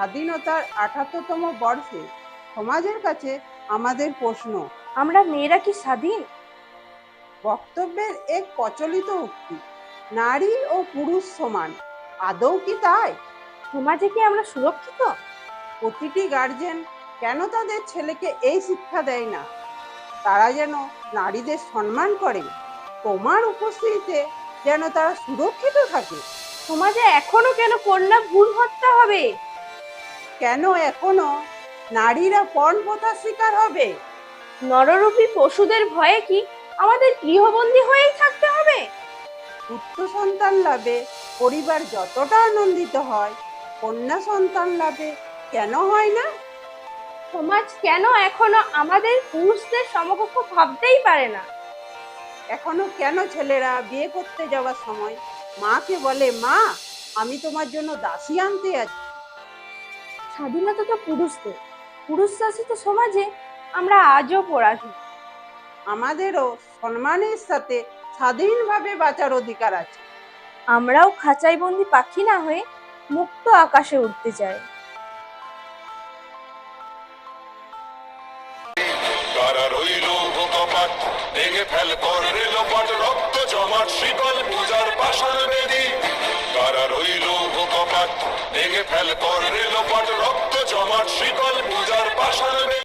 স্বাধীনতার ৭৮তম বর্ষে সমাজের কাছে আমাদের প্রশ্ন, আমরা মেয়েরা কি স্বাধীন? বক্তব্যের এক প্রচলিত উক্তি, নারী ও পুরুষ সমান, আদৌ কি তাই? সমাজে কি আমরা সুরক্ষিত? প্রতিটি গার্জেন কেন তাদের ছেলেকে এই শিক্ষা দেয় না, তারা যেন নারীদের সম্মান করে, তোমার উপস্থিতিতে যেন তারা সুরক্ষিত থাকে? সমাজে এখনো কেন কন্যা ভ্রূণ হত্যা হবে? কেন এখনো নারীরা পণ প্রথার শিকার হবে? নররূপী পশুদের ভয়ে কি আমাদের গৃহবন্দী হয়েই থাকতে হবে? পুত্র সন্তান লাভে পরিবার যতটা আনন্দিত হয়, কন্যা সন্তান লাভে কেন হয় না? সমাজ কেন এখনো আমাদের পুরুষদের সমকক্ষ ভাবতেই পারে না? এখনো কেন ছেলেরা বিয়ে করতে যাওয়ার সময় মাকে বলে, মা আমি তোমার জন্য দাসী আনতে আছি? স্বাধীনতা তো পুরুষদের, পুরুষ শাসিত সমাজে আমরা আজও পরাধীন। আমাদেরও সম্মানের সাথে স্বাধীনভাবে বাঁচার অধিকার আছে। আমরাও খাঁচাই বন্দি পাখি না হয়ে মুক্ত আকাশে উঠতে চাই। কারা রইল কপাট, ভেঙে ফেল কর রেলপাট, রক্ত জমাট শিকল পূজার পাষাণ বেদী। কারা রইল কপাট, ভেঙে ফেল কর রেলপাট, রক্ত জমাট শিকল পূজার পাষাণ বেদী।